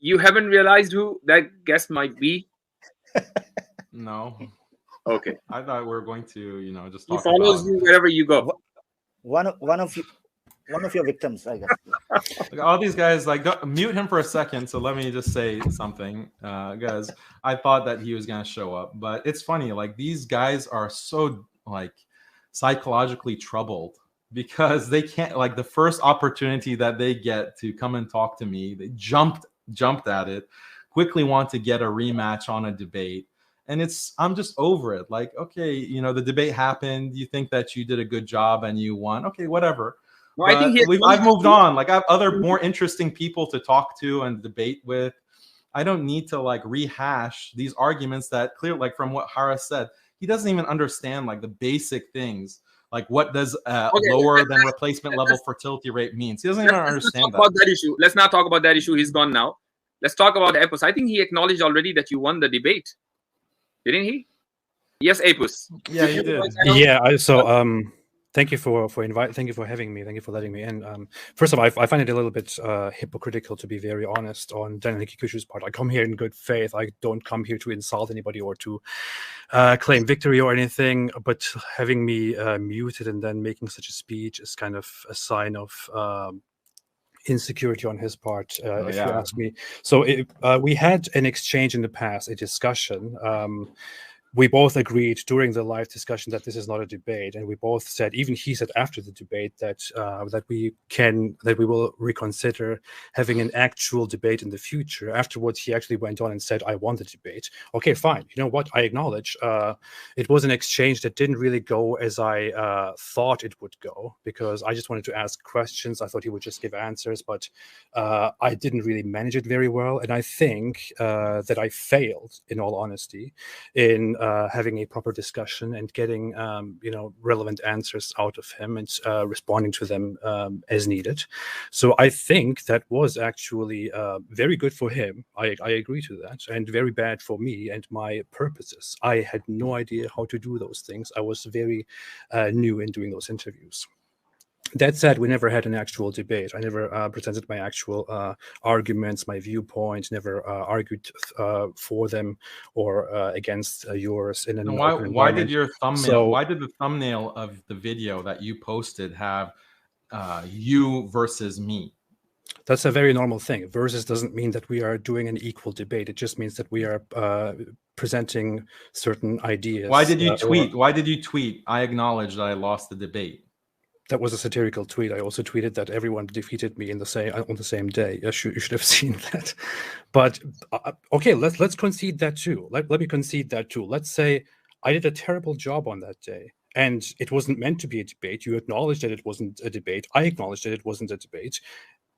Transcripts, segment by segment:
You haven't realized who that guest might be? No. Okay. I thought we were going to, you know, just He talk follows about you wherever you go. One of your victims, I guess. like, all these guys. Like, don't, mute him for a second. So let me just say something, guys. I thought that he was gonna show up, but it's funny. Like, these guys are so like psychologically troubled because they can't. Like, the first opportunity that they get to come and talk to me, they jumped at it. Quickly want to get a rematch on a debate. And I'm just over it. Like, okay, you know, the debate happened. You think that you did a good job and you won. Okay, whatever. No, I think I've moved on. Like, I have other more interesting people to talk to and debate with. I don't need to like rehash these arguments that clear, like from what Harris said, he doesn't even understand like the basic things. Like, what does lower than replacement level fertility rate means? He doesn't even understand about that issue. Let's not talk about that issue. He's gone now. Let's talk about Apos. I think he acknowledged already that you won the debate. Didn't he? Yes, Apos. Yeah, he did. Yeah. So, thank you for Thank you for having me. Thank you for letting me in. First of all, I find it a little bit hypocritical, to be very honest, on Daniel HAQIQATJOU's part. I come here in good faith. I don't come here to insult anybody or to claim victory or anything. But having me muted and then making such a speech is kind of a sign of insecurity on his part, if you ask me. So we had an exchange in the past, a discussion. We both agreed during the live discussion that this is not a debate, and we both said, even he said after the debate, that we will reconsider having an actual debate in the future. Afterwards, he actually went on and said, "I won the debate." Okay, fine. You know what? I acknowledge it was an exchange that didn't really go as I thought it would go, because I just wanted to ask questions. I thought he would just give answers, but I didn't really manage it very well, and I think that I failed, in all honesty, in having a proper discussion and getting relevant answers out of him and responding to them as needed. So I think that was actually very good for him. I agree to that, and very bad for me and my purposes. I had no idea how to do those things. I was very new in doing those interviews. That said, we never had an actual debate. I never presented my actual arguments, my viewpoint, never argued for them or against yours in an open why did your thumbnail? So, why did the thumbnail of the video that you posted have you versus me? That's a very normal thing. Versus doesn't mean that we are doing an equal debate. It just means that we are presenting certain ideas. Why did you tweet? Why did you tweet? I acknowledge that I lost the debate. That was a satirical tweet. I also tweeted that everyone defeated me on the same day. You should have seen that. But okay, let's concede that too. Let me concede that too. Let's say I did a terrible job on that day, and it wasn't meant to be a debate. You acknowledged that it wasn't a debate. I acknowledged that it wasn't a debate.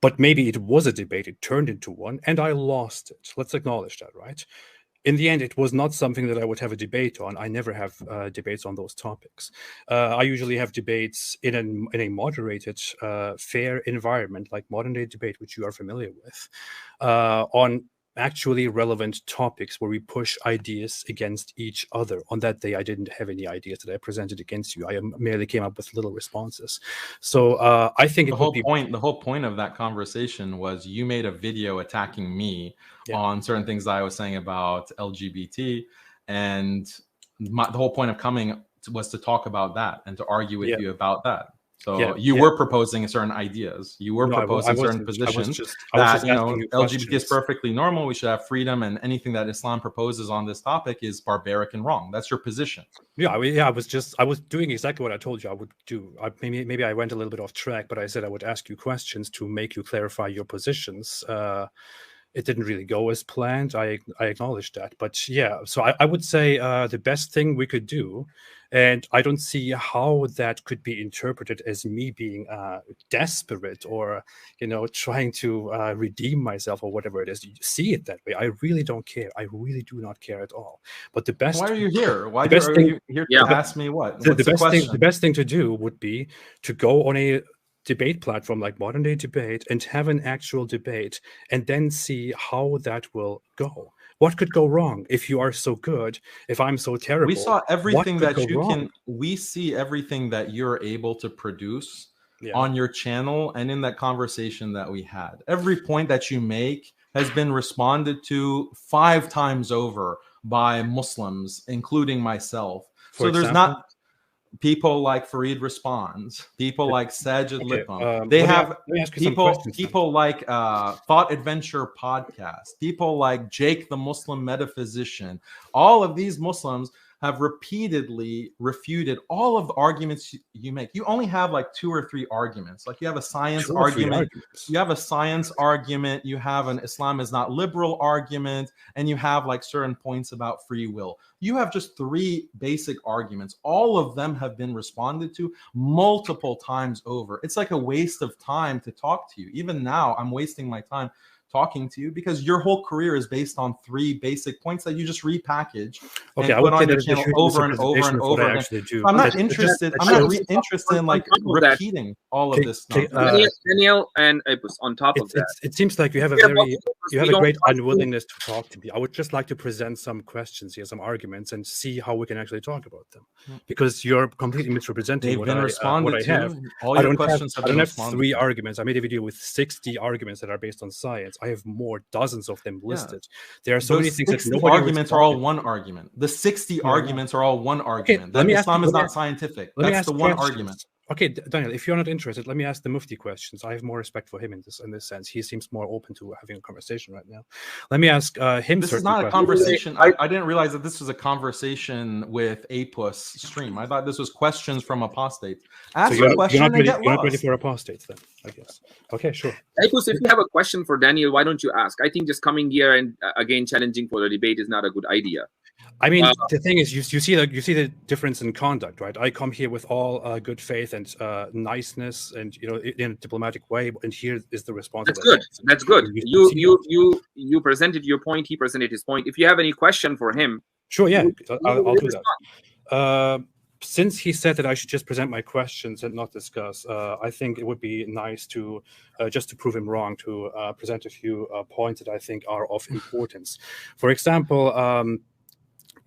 But maybe it was a debate. It turned into one, and I lost it. Let's acknowledge that, right? In the end, it was not something that I would have a debate on. I never have debates on those topics. I usually have debates in a moderated, fair environment, like modern day debate, which you are familiar with, on actually relevant topics where we push ideas against each other. On that day, I didn't have any ideas that I presented against you. I merely came up with little responses. So I think the whole point of that conversation was you made a video attacking me on certain things that I was saying about LGBT, and the whole point of coming was to talk about that and to argue with you about that. So you were proposing certain ideas. You were proposing certain positions that, you know, LGBT is perfectly normal. We should have freedom, and anything that Islam proposes on this topic is barbaric and wrong. That's your position. I was doing exactly what I told you I would do. Maybe I went a little bit off track, but I said I would ask you questions to make you clarify your positions. It didn't really go as planned. I acknowledge that. But yeah, so I would say the best thing we could do, and I don't see how that could be interpreted as me being desperate or, you know, trying to redeem myself or whatever it is. You see it that way. I really don't care. I really do not care at all. But the best. Why are you here? Why are you here to ask me what? The best thing to do would be to go on a debate platform like Modern Day Debate and have an actual debate and then see how that will go. What could go wrong if you are so good, if I'm so terrible? We saw everything that you can. We see everything that you're able to produce on your channel and in that conversation that we had. Every point that you make has been responded to 5 times over by Muslims, including myself. For so there's example? not people like Farid Responds, people like Sajid Okay, Lipum. They have let me ask you some people questions then. people like Thought Adventure Podcast, people like Jake the Muslim Metaphysician. All of these Muslims have repeatedly refuted all of the arguments you make. You only have like 2 or 3 arguments. Like you have a science argument, you have a science argument, you have an Islam is not liberal argument, and you have like certain points about free will. You have just 3 basic arguments. All of them have been responded to multiple times over. It's like a waste of time to talk to you. Even now, I'm wasting my time talking to you because your whole career is based on 3 basic points that you just repackage and put on your channel over and over and over again. I'm not interested. I'm not interested in like repeating all of this stuff. Daniel and Apos, on top of that, it seems like you have a great unwillingness to talk to me. I would just like to present some questions here, some arguments, and see how we can actually talk about them. Because you're completely misrepresenting what I have. All your questions have been responded to. I don't have 3 arguments. I made a video with 60 arguments that are based on science. I have more, dozens of them listed. There are so many things that nobody arguments are all one argument. The 60 arguments are all one argument. Okay, Islam is not scientific. That's the one argument. Okay, Daniel, if you're not interested, let me ask the Mufti questions. I have more respect for him in this sense. He seems more open to having a conversation right now. Let me ask him. This is not a conversation. I didn't realize that this was a conversation with APOS stream. I thought this was questions from apostates. Ask a question and get lost. You're not ready for apostates then, I guess. Okay, sure. APOS, if you have a question for Daniel, why don't you ask? I think just coming here and again challenging for the debate is not a good idea. I mean, the thing is, you see the difference in conduct, right? I come here with all good faith and niceness, and in a diplomatic way. And here is the response. That's good. That's good. You presented your point. He presented his point. If you have any question for him, sure, yeah, I'll do that. Since he said that I should just present my questions and not discuss, I think it would be nice to just to prove him wrong, to present a few points that I think are of importance. For example.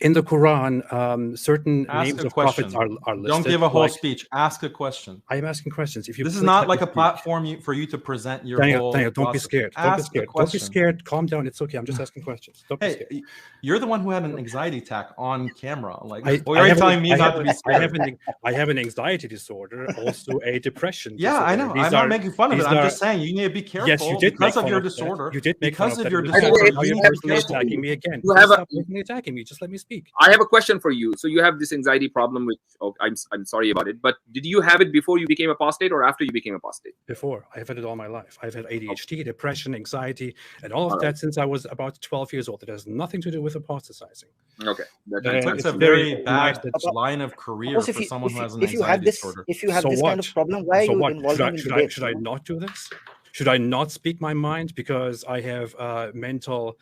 In the Quran, certain names of prophets are listed. Don't give a whole speech. Ask a question. I am asking questions. If you this is not like a platform for you to present your whole. Daniel, don't be scared. Don't be scared. Don't be scared. Calm down. It's okay. I'm just asking questions. Don't be scared. You're the one who had an anxiety attack on camera. Like, you're telling me not to be scared. I have an anxiety disorder, also a depression. Yeah, I know. I'm not making fun of it. I'm just saying you need to be careful. Yes, you did because of your disorder. You did make fun of your disorder. Now you're personally attacking me again. Stop attacking me. Just let me speak. I have a question for you. So you have this anxiety problem, which I'm sorry about it, but did you have it before you became apostate or after you became apostate? Before. I've had it all my life. I've had ADHD, depression, anxiety, and all of that since I was about 12 years old. It has nothing to do with apostatizing. Okay. It's a very bad line of career for someone who has an anxiety disorder. If you have this kind of problem, why are you involved in debate? Should I not do this? Should I not speak my mind because I have mental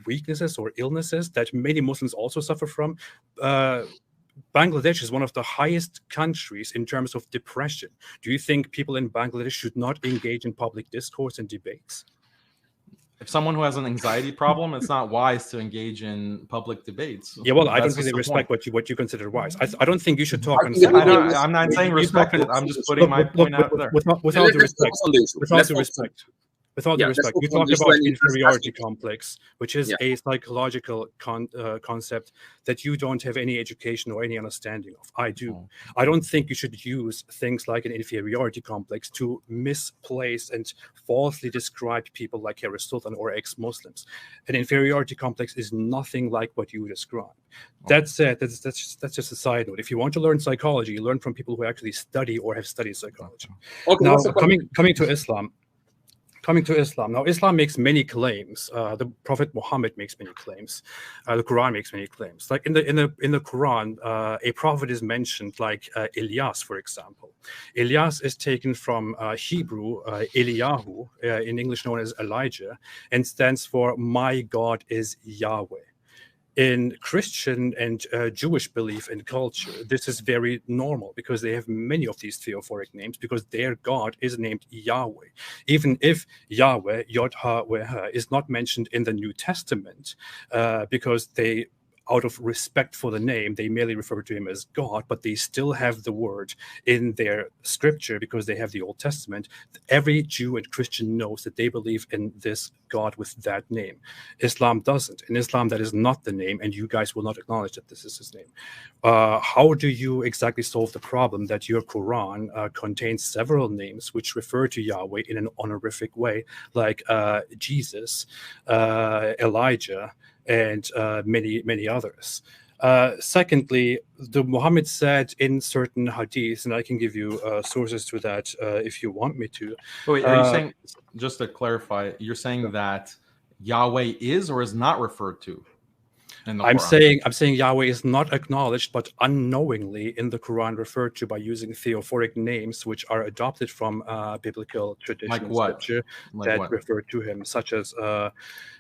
weaknesses or illnesses that many Muslims also suffer from? Bangladesh is one of the highest countries in terms of depression. Do you think people in Bangladesh should not engage in public discourse and debates? If someone who has an anxiety problem, it's not wise to engage in public debates. Yeah, well, I don't really respect what you consider wise. I don't think you should talk on. I'm not saying respect it. I'm just putting my point out there. With all due respect. With all due respect, you talk about inferiority complex, which is a psychological concept that you don't have any education or any understanding of. I do. I don't think you should use things like an inferiority complex to misplace and falsely describe people like Aristotle or ex-Muslims. An inferiority complex is nothing like what you describe. That said, that's just a side note. If you want to learn psychology, you learn from people who actually study or have studied psychology. Okay, now, coming to Islam. Now, Islam makes many claims. The Prophet Muhammad makes many claims. The Quran makes many claims. Like in the Quran, a prophet is mentioned, like Elias, for example. Elias is taken from Hebrew Eliyahu, in English known as Elijah, and stands for "My God is Yahweh." In Christian and Jewish belief and culture, this is very normal because they have many of these theophoric names because their God is named Yahweh. Even if Yahweh, Yod-Ha-Weh-Ha, is not mentioned in the New Testament because they out of respect for the name, they merely refer to him as God, but they still have the word in their scripture because they have the Old Testament. Every Jew and Christian knows that they believe in this God with that name. Islam doesn't. In Islam, that is not the name, and you guys will not acknowledge that this is his name. How do you exactly solve the problem that your Quran contains several names which refer to Yahweh in an honorific way, like Jesus, Elijah, and many others? Secondly, the Muhammad said in certain hadiths, and I can give you sources to that if you want me to. Wait, are you saying, just to clarify, you're saying that Yahweh is or is not referred to in the Quran? I'm saying Yahweh is not acknowledged, but unknowingly in the Quran referred to by using theophoric names, which are adopted from biblical tradition Like and what? scripture Like that what? refer to him, such as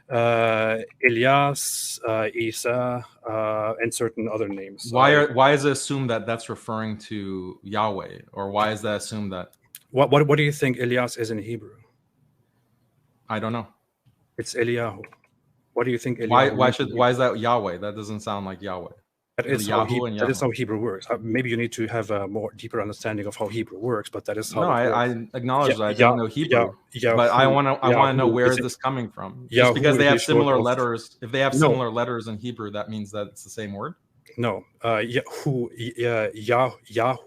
Elias, Isa, and certain other names. Why is it assumed that that's referring to Yahweh, or why is that assumed that? What do you think Elias is in Hebrew? I don't know. It's Eliyahu. What do you think? Eliyahu Why is that Yahweh? That doesn't sound like Yahweh. That is how Hebrew works. Maybe you need to have a more deeper understanding of how Hebrew works, but that is how. No, I acknowledge that I don't know Hebrew, but I want to know where is this coming from. Just because they have similar letters, if they have similar letters in Hebrew, that means that it's the same word. No, Yahu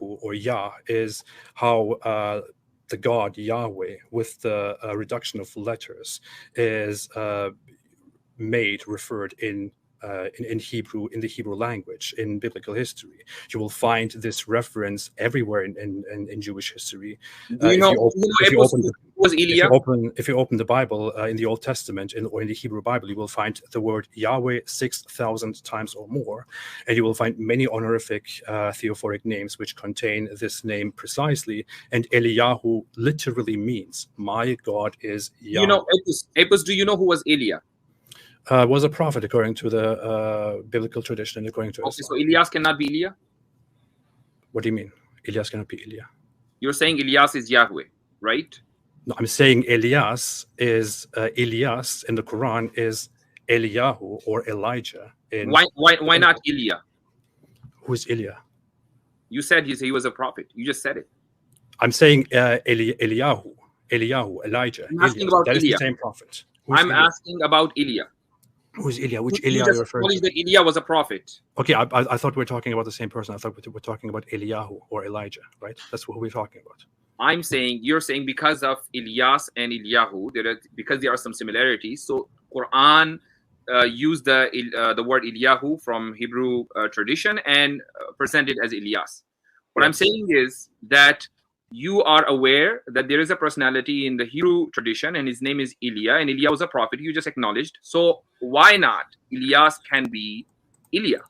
or Yah is how the God Yahweh, with the reduction of letters, is referred in Hebrew, in the Hebrew language, in biblical history. You will find this reference everywhere in Jewish history. If you open the Bible in the Old Testament or in the Hebrew Bible, you will find the word Yahweh 6,000 times or more, and you will find many honorific theophoric names which contain this name precisely. And Eliyahu literally means "my God is Yahweh." You know, Apis, do you know who was Elia? Was a prophet according to the biblical tradition and according to Islam. So Elias cannot be Elia? What do you mean? Elias cannot be Elia. You're saying Elias is Yahweh, right? No, I'm saying Elias is Elias in the Quran is Eliyahu or Elijah. Why not Elia? Who's Elia? You said he was a prophet. You just said it. I'm saying Eliyahu, Elijah. I'm asking about that is Elia. the same prophet. I'm asking about Elia. Who's Elia? Which Elia are you referring to? That Elia was a prophet. Okay, I thought we were talking about the same person. I thought we were talking about Eliyahu or Elijah, right? That's what we're talking about. You're saying because of Elias and Eliyahu, because there are some similarities. So Quran used the word Eliyahu from Hebrew tradition and presented as Elias. What I'm saying is that you are aware that there is a personality in the Hebrew tradition, and his name is Elia, and Elia was a prophet. You just acknowledged. So why not Elias can be Elia?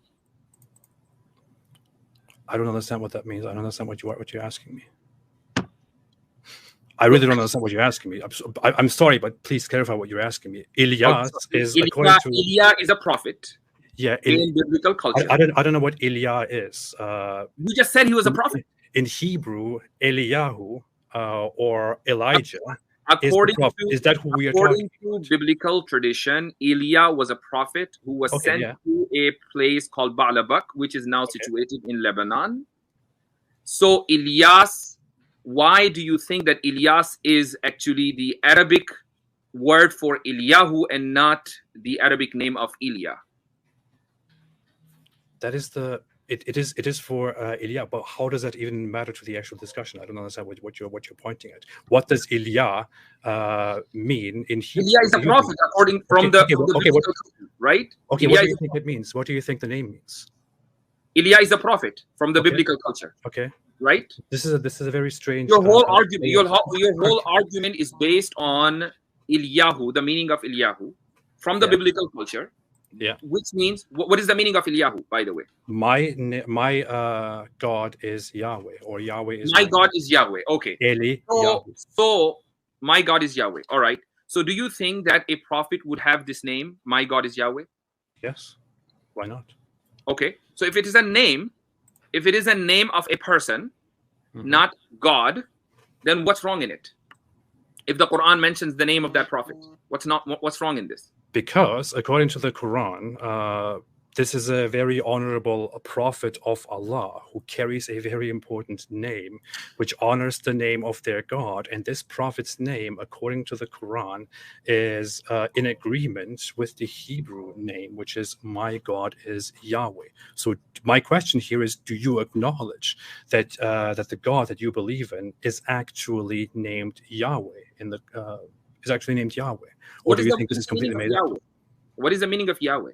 I don't understand what that means. I don't understand what you're asking me. I really don't understand what you're asking me. I'm sorry, but please clarify what you're asking me. Elias is according to Elia is a prophet. Yeah, in biblical culture. I don't know what Elia is. You just said he was a prophet. In Hebrew, Eliyahu or Elijah according is that who we are talking about? According to biblical tradition, Elia was a prophet who was sent to a place called Baalabak, which is now situated in Lebanon. So Elias, why do you think that Elias is actually the Arabic word for Eliyahu and not the Arabic name of Elia? That is the it is for Elia, but how does that even matter to the actual discussion? I don't understand what you're pointing at. What does Elia mean in Hebrew? Elia is a prophet according from the right? Okay, what do you think it means? What do you think the name means? Elia is a prophet from the biblical culture. Okay. Right? This is a very strange. Your whole argument, your whole argument is based on Eliyahu, the meaning of Eliyahu, from the biblical culture. Yeah. Which means, what is the meaning of Eliyahu, by the way? My God is Yahweh, or Yahweh is my God is Yahweh. Okay. So my God is Yahweh. All right. So do you think that a prophet would have this name, my God is Yahweh? Yes. Why not? Okay. So if it is a name of a person, not God, then what's wrong in it? If the Quran mentions the name of that prophet, what's wrong in this? Because according to the Quran, this is a very honorable prophet of Allah who carries a very important name, which honors the name of their God. And this prophet's name, according to the Quran, is in agreement with the Hebrew name, which is my God is Yahweh. So my question here is, do you acknowledge that that the God that you believe in is actually named Yahweh, is actually named Yahweh? Or do you think this is completely made up? What is the meaning of Yahweh?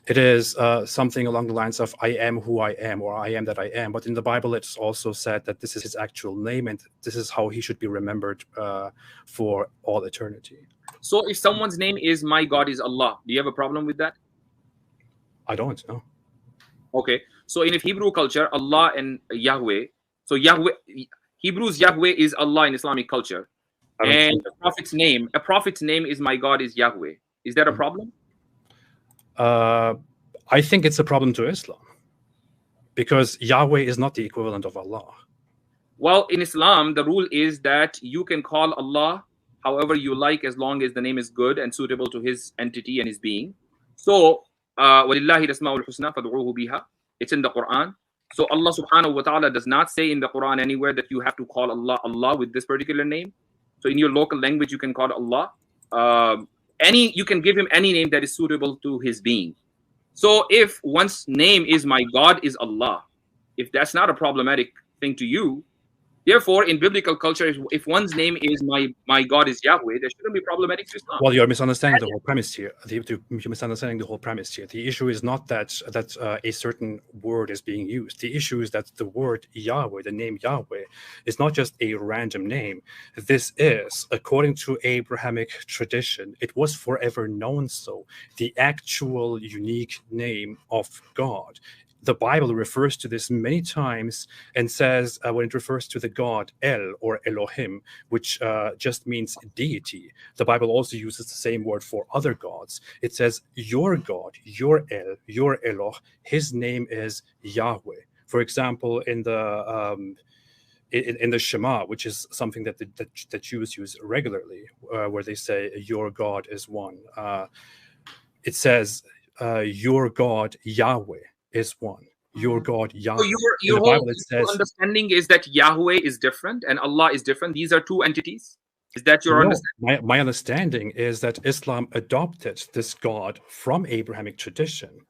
It is something along the lines of I am who I am, or I am that I am. But in the Bible, it's also said that this is his actual name, and this is how he should be remembered for all eternity. So if someone's name is my God is Allah, do you have a problem with that? I don't know. Okay. So in Hebrew culture, Allah and Yahweh, so Yahweh, Hebrew's Yahweh is Allah in Islamic culture. And a prophet's name is my God is Yahweh. Is that a problem? I think it's a problem to Islam, because Yahweh is not the equivalent of Allah. Well, in Islam, the rule is that you can call Allah however you like, as long as the name is good and suitable to his entity and his being. So, وَلِلَّهِ الْأَسْمَاءُ الْحُسْنَى فَادْعُوهُ بِهَا. It's in the Quran. So Allah subhanahu wa ta'ala does not say in the Quran anywhere that you have to call Allah with this particular name. So in your local language, you can call Allah. You can give him any name that is suitable to his being. So if one's name is my God is Allah, if that's not a problematic thing to you, therefore in biblical culture, if one's name is my God is Yahweh, that shouldn't be problematic to Islam. Well, you're misunderstanding the whole premise here. You're misunderstanding the whole premise here. The issue is not that a certain word is being used. The issue is that the word Yahweh, the name Yahweh, is not just a random name. This is, according to Abrahamic tradition, it was forever known so, the actual unique name of God. The Bible refers to this many times and says, when it refers to the God El or Elohim, which just means deity, the Bible also uses the same word for other gods. It says, your God, your El, your Eloh, his name is Yahweh. For example, in the Shema, which is something that the Jews use regularly, where they say, your God is one. It says, your God Yahweh is one. Your God Yahweh. So your whole understanding is that Yahweh is different and Allah is different. These are two entities. Is that your understanding? My understanding is that Islam adopted this God from Abrahamic tradition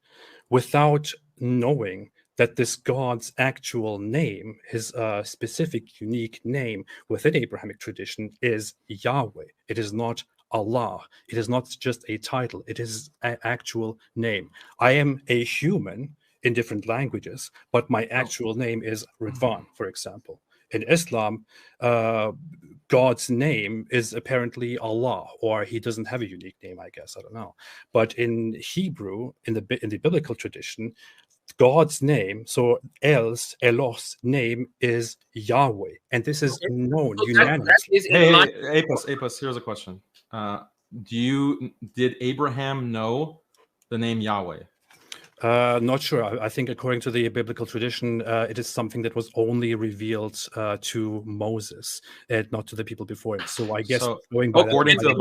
without knowing that this God's actual name, his specific unique name within Abrahamic tradition, is Yahweh. It is not Allah. It is not just a title. It is an actual name. I am a human in different languages, but my actual name is Ridwan, for example. In Islam, God's name is apparently Allah, or he doesn't have a unique name, I guess. I don't know. But in Hebrew, in the biblical tradition, God's name, so Eloh's name is Yahweh, and this is known unanimously. Hey, Apos, here's a question. Did Abraham know the name Yahweh? Not sure. I think according to the biblical tradition, it is something that was only revealed to Moses and not to the people before him. So I guess according to the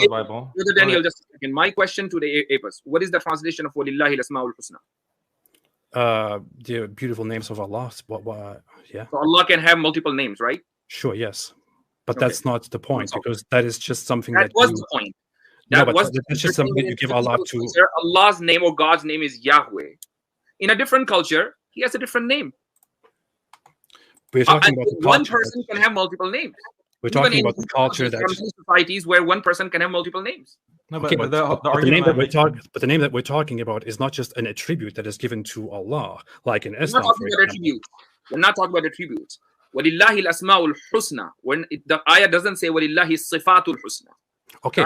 Bible. Brother Daniel, just a second. My question to the Apos: what is the translation of Walillahi al-Asma'ul Husna? The beautiful names of Allah. Yeah. So Allah can have multiple names, right? Sure. Yes. But that's not the point, because that is just something that was the point. That's just something that you give Allah to. Allah's name or God's name is Yahweh. In a different culture, he has a different name. We're talking about one person can have multiple names. We're talking about the culture that societies where one person can have multiple names. No, but the name that we're talking about is not just an attribute that is given to Allah, like in Islam. We're not talking about attributes. وَلِلَّهِ الْأَسْمَاءُ الْحُسْنَى. When the ayah doesn't say وَلِلَّهِ الصِّفَاتُ الْحُسْنَى. Okay.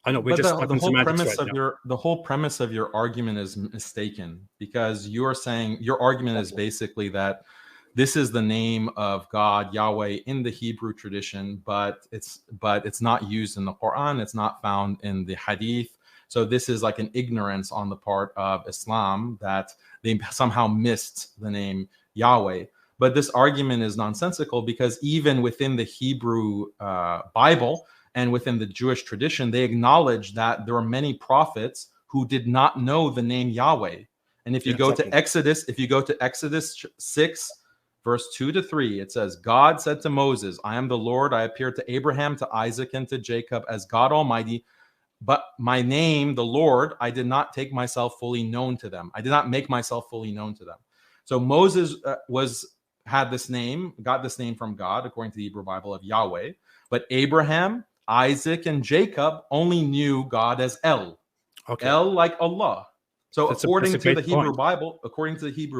I know. We're just the whole premise of your argument is mistaken, because you're saying your argument is basically that this is the name of God Yahweh in the Hebrew tradition, but it's not used in the Quran. It's not found in the Hadith. So this is like an ignorance on the part of Islam that they somehow missed the name Yahweh. But this argument is nonsensical, because even within the Hebrew Bible and within the Jewish tradition, they acknowledge that there are many prophets who did not know the name Yahweh. And if you go to Exodus, 6, verse 2-3, it says, God said to Moses, I am the Lord. I appeared to Abraham, to Isaac, and to Jacob as God Almighty. But my name, the Lord, I did not take myself fully known to them. I did not make myself fully known to them. So Moses got this name from God, according to the Hebrew Bible, of Yahweh. But Abraham, Isaac, and Jacob only knew God as El. Okay. El, like Allah. So according to the Hebrew point.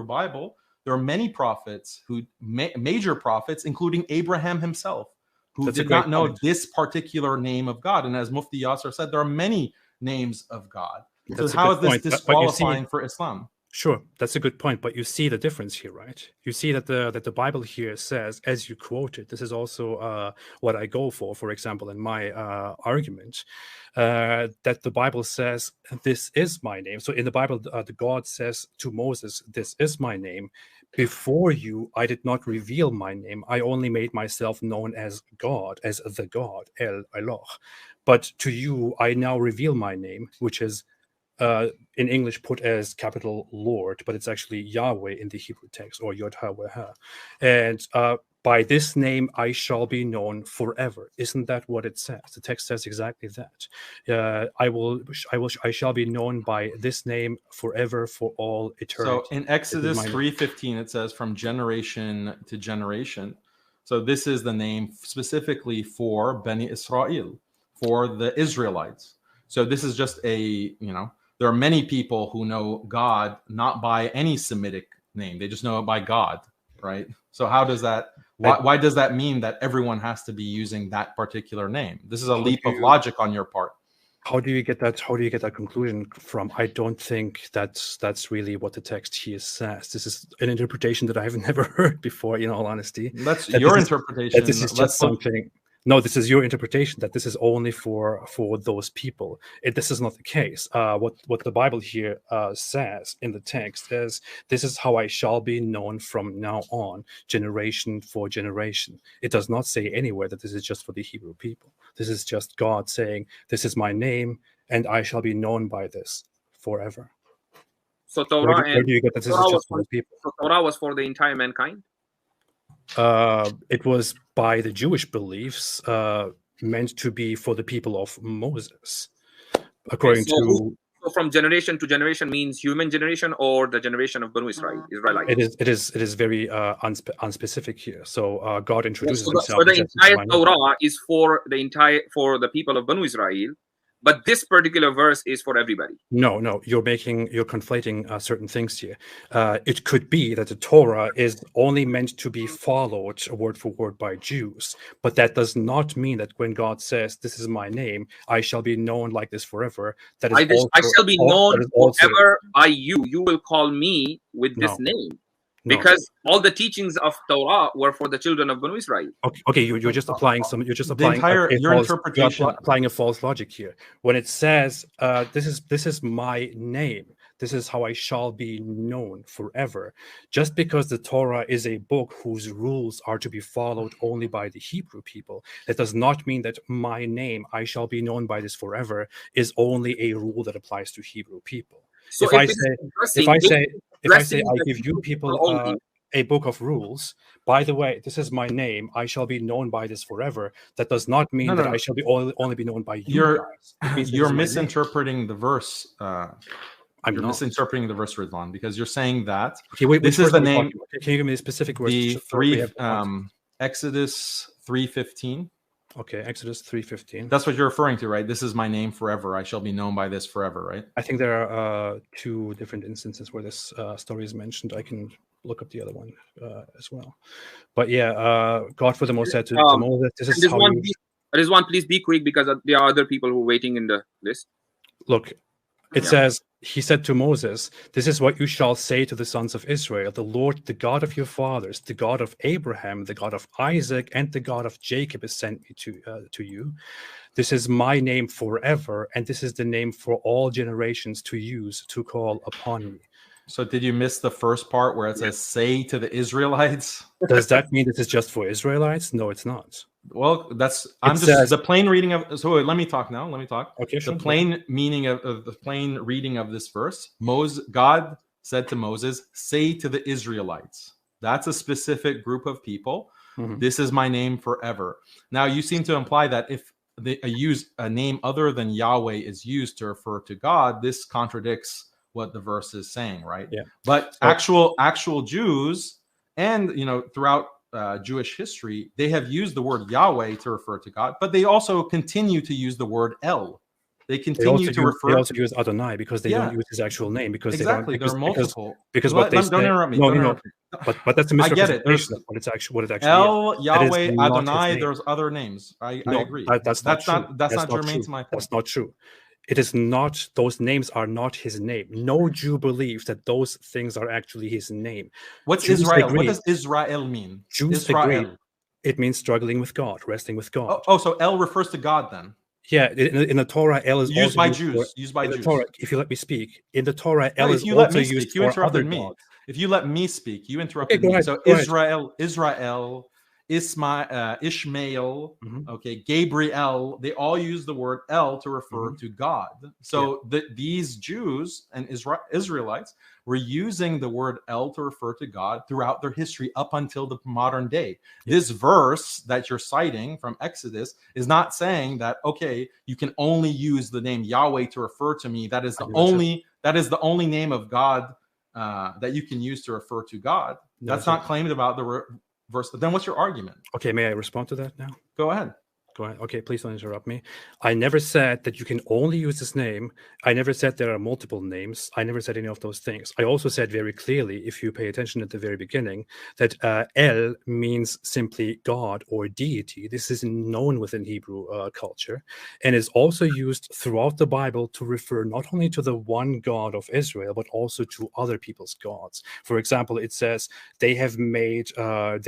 Bible, there are many prophets major prophets, including Abraham himself, who did not know this particular name of God. And as Mufti Yasser said, there are many names of God. So how is this disqualifying for Islam? Sure, that's a good point, but you see the difference here, right? You see that the Bible here says, as you quoted, this is also what I go for. For example, in my argument, that the Bible says, "This is my name." So in the Bible, the God says to Moses, "This is my name. Before you, I did not reveal my name. I only made myself known as God, as the God, El Eloh. But to you, I now reveal my name, which is." In English put as capital Lord, but it's actually Yahweh in the Hebrew text, or Yod-Ha-Weh-Ha. And by this name I shall be known forever. Isn't that what it says? The text says exactly that. I shall be known by this name forever, for all eternity. So in Exodus 3:15, it says from generation to generation. So this is the name specifically for Bani Israel, for the Israelites. So this is just there are many people who know God not by any Semitic name. They just know it by God, right? So how does that, why does that mean that everyone has to be using that particular name? This is a leap of logic on your part. How do you get that? How do you get that conclusion from? I don't think that's really what the text here says. This is an interpretation that I've never heard before, in all honesty. That's your interpretation. This is just something. No, this is your interpretation that this is only for those people. This is not the case. What the Bible here says in the text is, this is how I shall be known from now on, generation for generation. It does not say anywhere that this is just for the Hebrew people. This is just God saying, this is my name, and I shall be known by this forever. So Torah, where do you get that this is just for the people? So Torah was for the entire mankind? It was by the Jewish beliefs meant to be for the people of Moses, according to. So from generation to generation means human generation or the generation of Banu Israel, Israelites? It is very unspecific here. So God introduces himself. So the entire Torah is for the people of Banu Israel, but this particular verse is for everybody. No, you're conflating certain things here. It could be that the Torah is only meant to be followed word for word by Jews, but that does not mean that when God says, "This is my name, I shall be known like this forever," that is I shall be known forever by you. You will call me with this name. No. Because all the teachings of Torah were for the children of Banu Israel. Okay, you're just applying your interpretation. Applying a false logic here. When it says, "This is my name. This is how I shall be known forever," just because the Torah is a book whose rules are to be followed only by the Hebrew people, that does not mean that my name, I shall be known by this forever, is only a rule that applies to Hebrew people. So if I say I give you people a book of rules, by the way, this is my name, I shall be known by this forever, that does not mean that I shall be only be known by you. You're misinterpreting the verse. You're misinterpreting the verse, Ridwan, because you're saying that this is the name. Can you give me a specific verse? Exodus 3:15. Okay, Exodus 3:15. That's what you're referring to, right? This is my name forever. I shall be known by this forever, right? I think there are two different instances where this story is mentioned. I can look up the other one as well. But yeah, God furthermore said to Moses, "This is how you..." Rizwan, please be quick because there are other people who are waiting in the list. Look, it says, he said to Moses, "This is what you shall say to the sons of Israel. The Lord, the God of your fathers, the God of Abraham, the God of Isaac, and the God of Jacob has sent me to you. This is my name forever, and this is the name for all generations to use to call upon me." So did you miss the first part where it says, say to the Israelites? Does that mean this is just for Israelites? No, it's not. Well, I'm just says, the plain reading of. So wait, let me talk now. Let me talk. Okay, sure. The plain meaning of the plain reading of this verse. God said to Moses, "Say to the Israelites." That's a specific group of people. Mhm. This is my name forever. Now you seem to imply that if a name other than Yahweh is used to refer to God, this contradicts what the verse is saying, right? Yeah. But actual Jews, and throughout Jewish history, they have used the word Yahweh to refer to God, but they also continue to use the word El. They continue to refer. They also use Adonai because they don't use his actual name because exactly. there are multiple. Because what they say. Don't interrupt me. No. But that's a misrepresentation I get it. of what it actually El, is. Yahweh, Adonai. There's other names. I agree. That's not germane to my point. That's not true. It is not, those names are not his name. No Jew believes that those things are actually his name. What's Jews Israel? Agree. What does Israel mean? Jews agree. It means struggling with God, resting with God. So El refers to God then? Yeah, in the Torah, El is used by Jews. Used by Jews. Torah, if you let me speak, in the Torah, El is also used for other gods. If you let me speak, you interrupted me. So Israel, Ishmael, okay, Gabriel, they all use the word El to refer to God. So these Jews and Israelites were using the word El to refer to God throughout their history up until the modern day. This verse that you're citing from Exodus is not saying that, okay, you can only use the name Yahweh to refer to me. That is the only name of God that you can use to refer to God. That's not claimed about the verse. But then what's your argument? Okay, may I respond to that now? Go ahead. Go ahead. Okay, please don't interrupt me. I never said that you can only use this name. I never said there are multiple names. I never said any of those things. I also said very clearly, if you pay attention at the very beginning, that El means simply God or deity. This is known within Hebrew culture and is also used throughout the Bible to refer not only to the one God of Israel, but also to other people's gods. For example, it says they have made an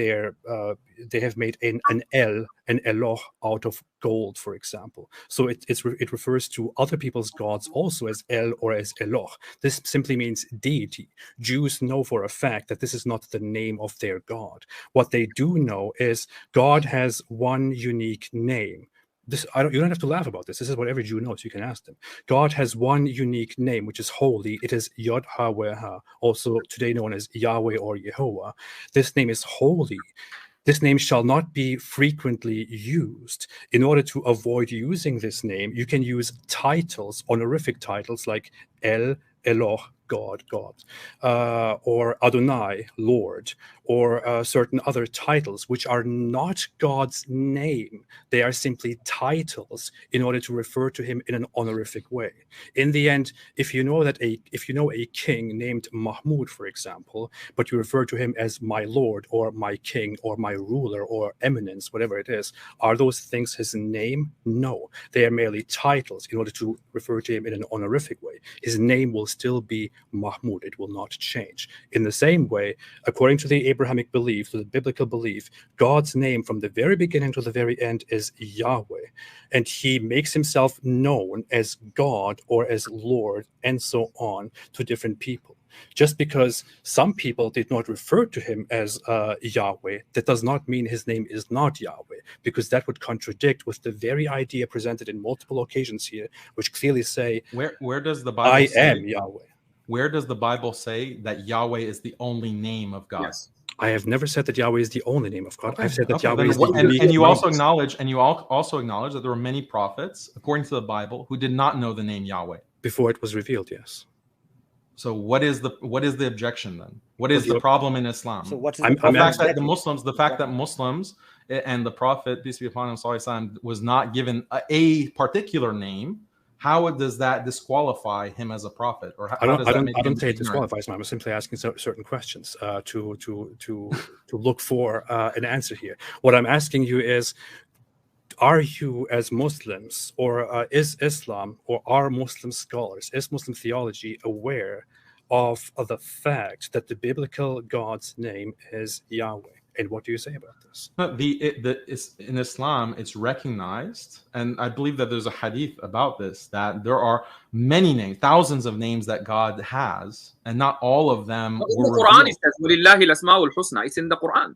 El, an Eloh out of gold, for example. So it refers to other people's gods also as El or as Eloh. This simply means deity. Jews know for a fact that this is not the name of their God. What they do know is God has one unique name. You don't have to laugh about this. This is what every Jew knows. You can ask them. God has one unique name, which is holy. It is Yod HaWeha, also today known as Yahweh or Yehovah. This name is holy. This name shall not be frequently used. In order to avoid using this name, you can use titles, honorific titles like El, Eloh, God, or Adonai, Lord, or certain other titles, which are not God's name. They are simply titles in order to refer to him in an honorific way. In the end, if you know a king named Mahmud, for example, but you refer to him as my Lord or my king or my ruler or eminence, whatever it is, are those things his name? No, they are merely titles in order to refer to him in an honorific way. His name will still be Mahmud. It will not change. In the same way, according to the Abrahamic belief, to the biblical belief, God's name from the very beginning to the very end is Yahweh, and he makes himself known as God or as Lord and so on to different people. Just because some people did not refer to him as Yahweh, that does not mean his name is not Yahweh, because that would contradict with the very idea presented in multiple occasions here, which clearly say, where does the Bible say, I am Yahweh? Where does the Bible say that Yahweh is the only name of God? Yes. I have never said that Yahweh is the only name of God. Okay. I've said that Yahweh is the unique. And you also acknowledge, that there were many prophets, according to the Bible, who did not know the name Yahweh before it was revealed. Yes. So what is the objection then? What is the problem in Islam? So what is the fact that Muslims and the Prophet, peace be upon him, was not given a particular name? How does that disqualify him as a prophet? Or how does that make him ignorant? I don't say it disqualifies him. I'm simply asking certain questions to look for an answer here. What I'm asking you is, are you as Muslims, or is Islam, or are Muslim scholars, is Muslim theology aware of the fact that the biblical God's name is Yahweh? And what do you say about this? No, in Islam, it's recognized, and I believe that there's a hadith about this, that there are many names, thousands of names that God has, and not all of them In were the Quran, revealed. it says, وَلِلَّهِ الْأَسْمَاءُ الْحُسْنَى. It's in the Quran.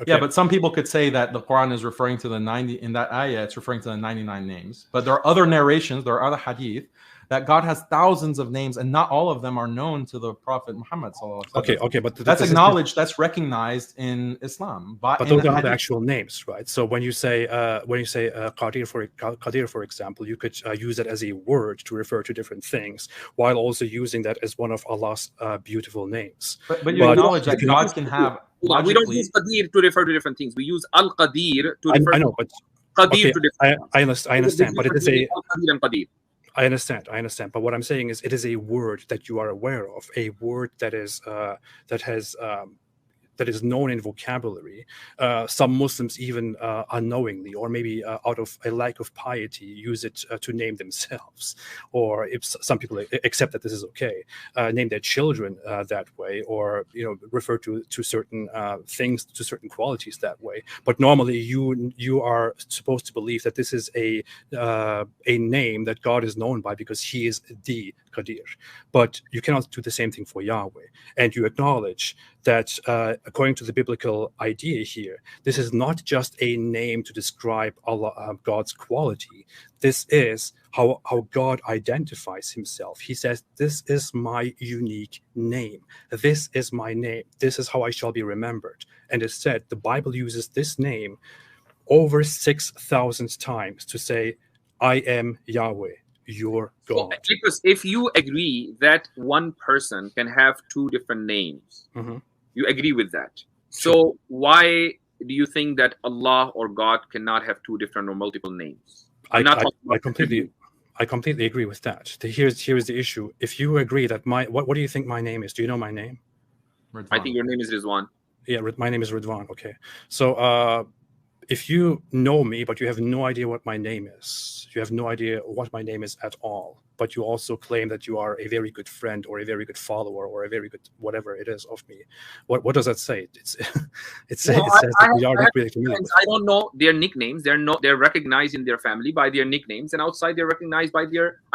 Okay. Yeah, but some people could say that the Quran is referring to the 90, in that ayah, it's referring to the 99 names. But there are other narrations, there are other hadith, that God has thousands of names, and not all of them are known to the Prophet Muhammad. Okay, but that's acknowledged, that's recognized in Islam. But those are the actual names, right? So when you say Qadir, for example, you could use it as a word to refer to different things, while also using that as one of Allah's beautiful names. But you acknowledge that God can have. We don't use Qadir to refer to different things. We use Al-Qadir to refer I know, but Qadir to different I understand, but it is a. Qadir and Qadir. I understand. But what I'm saying is, it is a word that you are aware of, a word that is that is known in vocabulary. Some Muslims even unknowingly, or maybe out of a lack of piety, use it to name themselves. Or if some people accept that this is okay, name their children that way, or refer to certain things, to certain qualities that way. But normally, you are supposed to believe that this is a name that God is known by, because He is the Qadir. But you cannot do the same thing for Yahweh. And you acknowledge that according to the biblical idea here, this is not just a name to describe Allah, God's quality. This is how God identifies Himself. He says, this is my unique name. This is my name. This is how I shall be remembered. And instead, the Bible uses this name over 6,000 times to say, I am Yahweh, your God. Because if you agree that one person can have two different names, you agree with that. So why do you think that Allah or God cannot have two different or multiple names? I completely agree with that. Here's the issue. If you agree that what do you think my name is? Do you know my name? Ridwan. I think your name is Rizwan. Yeah, my name is Ridwan. Okay, so if you know me, but you have no idea what my name is, you have no idea what my name is at all, but you also claim that you are a very good friend or a very good follower or a very good whatever it is of me, what does that say? It says that we are not really familiar. I don't know their nicknames. They're recognized in their family by their nicknames, and outside they're recognized by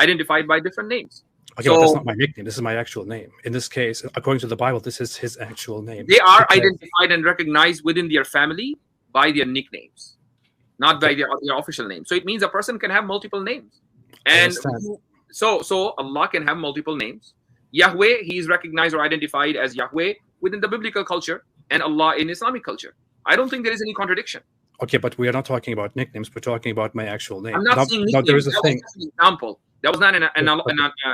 identified by different names. Okay, but that's not my nickname. This is my actual name. In this case, according to the Bible, this is his actual name. They are identified and recognized within their family by their nicknames, not by their official name. So it means a person can have multiple names. And so Allah can have multiple names. Yahweh, He is recognized or identified as Yahweh within the biblical culture, and Allah in Islamic culture. I don't think there is any contradiction. Okay, but we are not talking about nicknames. We're talking about my actual name. I'm not saying nicknames. There is a thing. An example. That was not an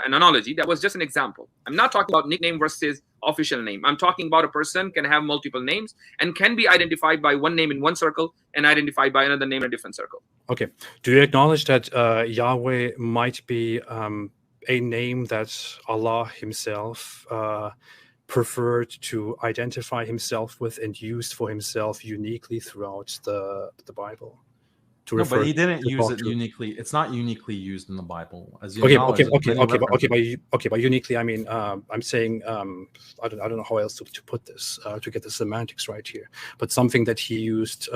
analogy. That was just an example. I'm not talking about nickname versus official name. I'm talking about a person can have multiple names and can be identified by one name in one circle and identified by another name in a different circle. Okay. Do you acknowledge that Yahweh might be a name that Allah Himself preferred to identify Himself with and used for Himself uniquely throughout the Bible? No, but He didn't use it uniquely. It's not uniquely used in the Bible. As you Okay. By uniquely, I mean I'm saying I don't know how else to put this to get the semantics right here. But something that He used.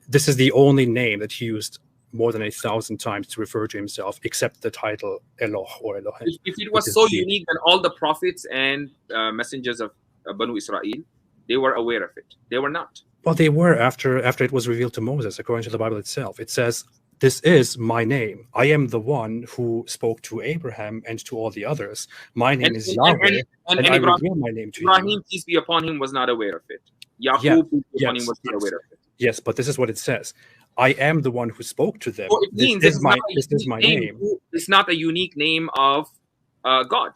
This is the only name that He used more than 1,000 times to refer to Himself, except the title Eloh or Elohim. If it was so unique, then all the prophets and messengers of Banu Israel, they were aware of it. They were not. Well, they were after it was revealed to Moses, according to the Bible itself. It says, this is my name. I am the one who spoke to Abraham and to all the others. My name is Yahweh, and I reveal my name to you. Ibrahim, peace be upon him, was not aware of it. Yaqub, peace be upon him, was not aware of it. Yes, but this is what it says. I am the one who spoke to them. So it means this is my name. It's not a unique name of God.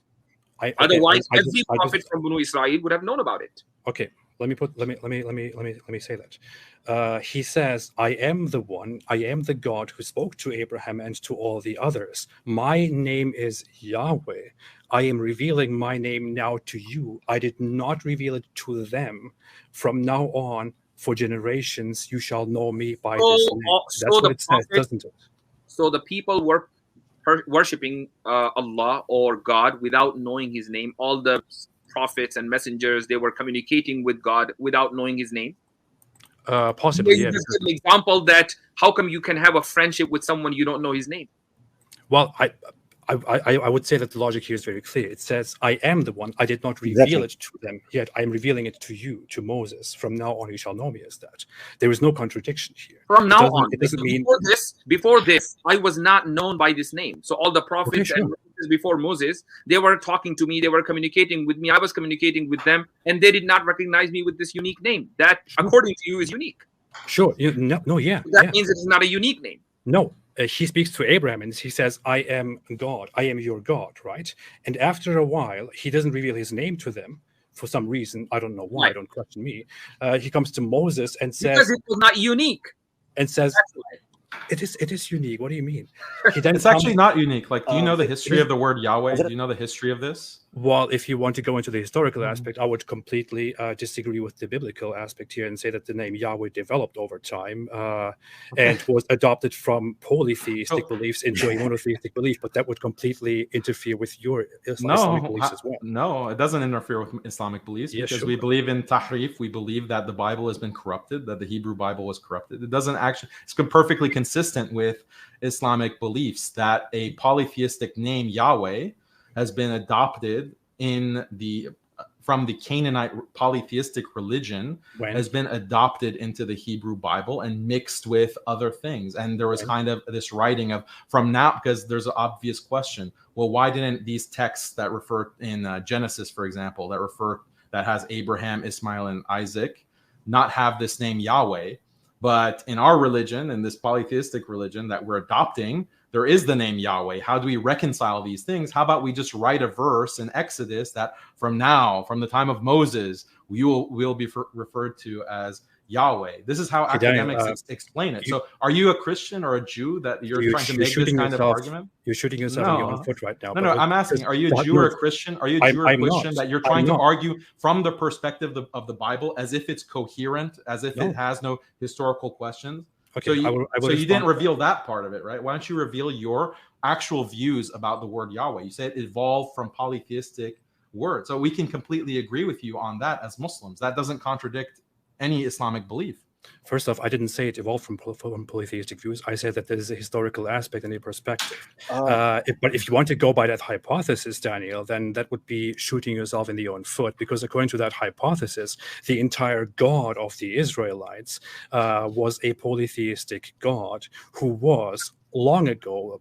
Otherwise, every prophet from Banu Israel would have known about it. Okay. Let me say that. He says, I am the one, I am the God who spoke to Abraham and to all the others. My name is Yahweh. I am revealing my name now to you. I did not reveal it to them. From now on, for generations, you shall know me by this name. That's what it says, doesn't it? So the people were worshipping Allah or God without knowing His name all the prophets and messengers, they were communicating with God without knowing his name? Possibly, yeah. This is an example that how come you can have a friendship with someone you don't know his name? Well, I would say that the logic here is very clear. It says, I am the one. I did not reveal Exactly. it to them, yet I am revealing it to you, to Moses. From now on, you shall know me as that. There is no contradiction here. From now on, it doesn't mean before this, I was not known by this name. So all the prophets sure. and messengers before Moses, they were talking to me, they were communicating with me, I was communicating with them, and they did not recognize me with this unique name. That, according to you, is unique. Sure. No, yeah. That means it is not a unique name. No. He speaks to Abraham and he says, I am God. I am your God, right? And after a while, he doesn't reveal his name to them for some reason. I don't know why. Right. Don't question me. He comes to Moses and says, Because it was not unique. and says, That's why. it is unique. What do you mean? He then It's actually not unique. Like, do you know the it history is- of the word Yahweh? is it- Do you know the history of this? Well, if you want to go into the historical aspect, I would completely disagree with the biblical aspect here and say that the name Yahweh developed over time and was adopted from polytheistic beliefs into a monotheistic belief, but that would completely interfere with your Islamic beliefs as well. No, it doesn't interfere with Islamic beliefs Yeah, because sure. we believe in tahrif. We believe that the Bible has been corrupted, that the Hebrew Bible was corrupted. It doesn't actually, it's perfectly consistent with Islamic beliefs that a polytheistic name Yahweh has been adopted from the Canaanite polytheistic religion, When? has been adopted into the Hebrew Bible and mixed with other things. And there was kind of this writing of from now, because there's an obvious question. Well, why didn't these texts that refer in Genesis, for example, that has Abraham, Ishmael, and Isaac, not have this name Yahweh? But in our religion, in this polytheistic religion that we're adopting, there is the name Yahweh. How do we reconcile these things? How about we just write a verse in Exodus that from the time of Moses, we'll be referred to as Yahweh. This is how academics explain it. So are you a Christian or a Jew that you're trying to make this kind of argument? You're shooting yourself in your own foot right now. No, I'm asking, are you a Jew or a Christian? Are you a Jew or a Christian that you're trying to argue from the perspective of the Bible as if it's coherent, as if it has no historical questions? Okay, so you didn't reveal that part of it, right? Why don't you reveal your actual views about the word Yahweh? You said it evolved from polytheistic words. So we can completely agree with you on that as Muslims. That doesn't contradict any Islamic belief. First off, I didn't say it evolved from polytheistic views. I said that there is a historical aspect and a perspective. But if you want to go by that hypothesis, Daniel, then that would be shooting yourself in the own foot, because according to that hypothesis, the entire God of the Israelites was a polytheistic God who was long ago,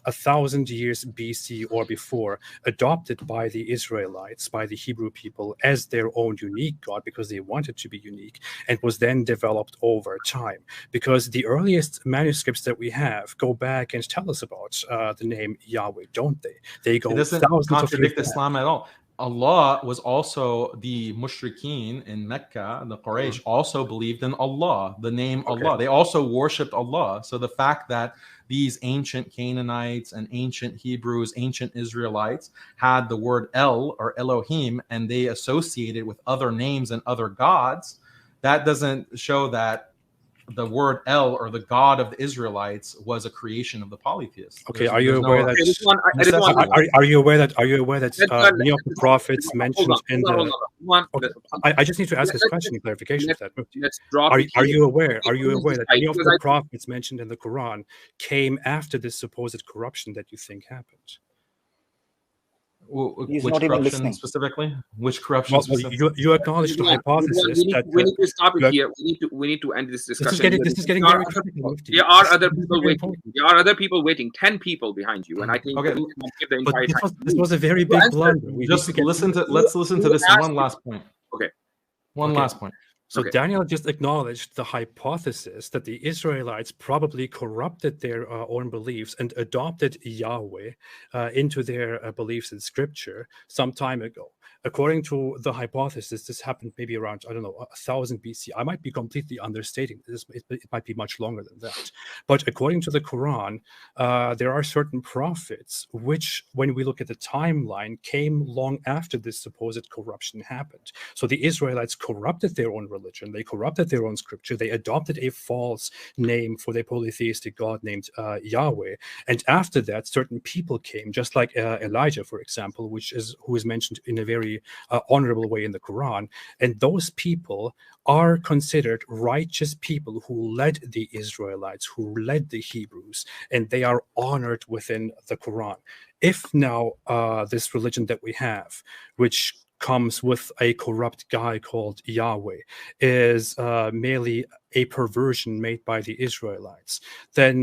1,000 years BC or before, adopted by the Israelites, by the Hebrew people, as their own unique God because they wanted to be unique, and was then developed over time. Because the earliest manuscripts that we have go back and tell us about the name Yahweh, don't they? They go. It doesn't contradict Islam at all. Allah was also, the mushrikeen in Mecca, the Quraysh, also believed in Allah, the name Allah. They also worshipped Allah. So the fact that these ancient Canaanites and ancient Hebrews, ancient Israelites had the word El or Elohim, and they associated with other names and other gods, that doesn't show that the word El or the God of the Israelites was a creation of the polytheists. Okay, are you aware that many of the prophets mentioned in the? I just need to ask this question in clarification of that. Are you aware that many of the prophets mentioned in the Quran came after this supposed corruption that you think happened? He's which not even corruption listening. specifically? Which corruption? You acknowledge the hypothesis that we need to stop it here. We need to end this discussion. This is getting very critical. There are other people waiting. There are other people waiting. 10 people behind you, and I think we need to give the entire time. This was a very big blunder. Let's listen to this one last point. Okay. One last point. So Daniel just acknowledged the hypothesis that the Israelites probably corrupted their own beliefs and adopted Yahweh into their beliefs in Scripture some time ago. According to the hypothesis, this happened maybe around, 1,000 BC. I might be completely understating this. It might be much longer than that. But according to the Quran, there are certain prophets which, when we look at the timeline, came long after this supposed corruption happened. So the Israelites corrupted their own religion. They corrupted their own scripture. They adopted a false name for their polytheistic God named Yahweh. And after that, certain people came, just like Elijah, for example, who is mentioned in a very very honorable way in the Quran. And those people are considered righteous people who led the Israelites, who led the Hebrews, and they are honored within the Quran. If now this religion that we have, which comes with a corrupt guy called Yahweh, is merely a perversion made by the Israelites, then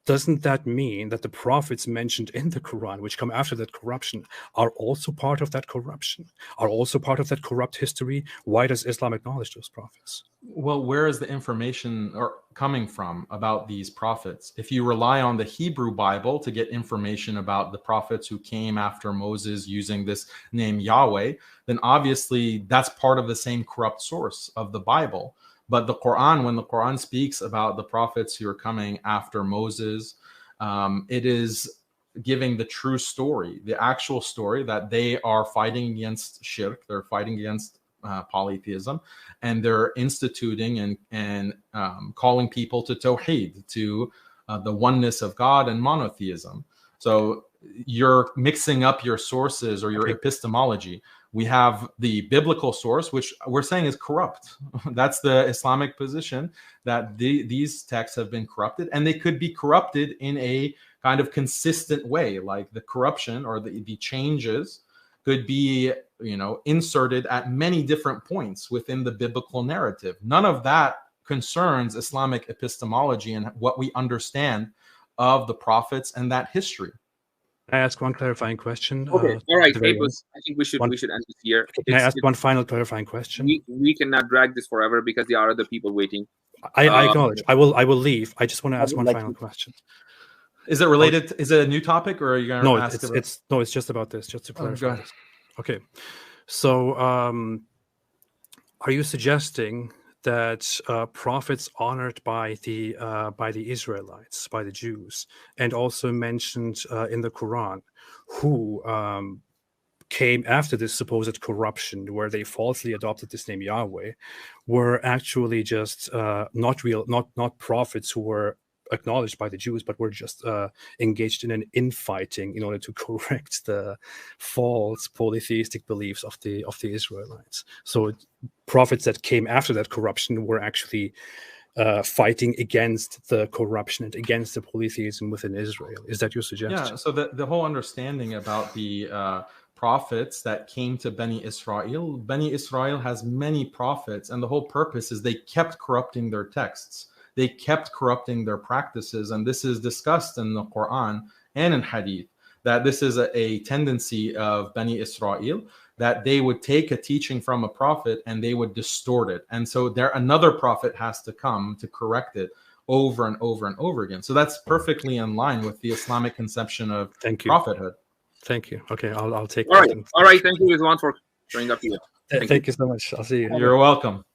doesn't that mean that the prophets mentioned in the Quran, which come after that corruption, are also part of that corruption, are also part of that corrupt history? Why does Islam acknowledge those prophets? Well, where is the information coming from about these prophets? If you rely on the Hebrew Bible to get information about the prophets who came after Moses using this name Yahweh, then obviously that's part of the same corrupt source of the Bible. But the Quran, when the Quran speaks about the prophets who are coming after Moses, it is giving the true story, the actual story that they are fighting against shirk, they're fighting against polytheism, and they're instituting and calling people to tawheed, to the oneness of God and monotheism. So you're mixing up your sources or your epistemology. We have the biblical source, which we're saying is corrupt. That's the Islamic position, that these texts have been corrupted, and they could be corrupted in a kind of consistent way. Like the corruption or the changes could be, inserted at many different points within the biblical narrative. None of that concerns Islamic epistemology and what we understand of the prophets and that history. Can I ask one clarifying question? Okay, all right, Apos, I think we should end this here. Can I ask one final clarifying question? We cannot drag this forever because there are other people waiting. I acknowledge. I will leave. I just want to ask one final question. Is it related? Is it a new topic, or are you going to ask? It's just about this. Just to clarify. Go ahead. Okay, so are you suggesting that prophets honored by the Israelites, by the Jews, and also mentioned in the Quran, who came after this supposed corruption, where they falsely adopted this name Yahweh, were actually just not prophets who were acknowledged by the Jews, but were just engaged in an infighting in order to correct the false polytheistic beliefs of the Israelites? So prophets that came after that corruption were actually fighting against the corruption and against the polytheism within Israel. Is that your suggestion? Yeah. So the whole understanding about the prophets that came to Bani Israel has many prophets, and the whole purpose is they kept corrupting their texts. They kept corrupting their practices, and this is discussed in the Quran and in Hadith, that this is a tendency of Bani Israel, that they would take a teaching from a prophet and they would distort it. And so another prophet has to come to correct it over and over and over again. So that's perfectly in line with the Islamic conception of prophethood. Thank you. Okay, I'll take all right. All right. Thank you, Rizwan, for showing up here. Thank you so much. I'll see you. You're welcome.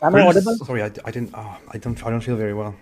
Am I audible? Sorry, I don't feel very well.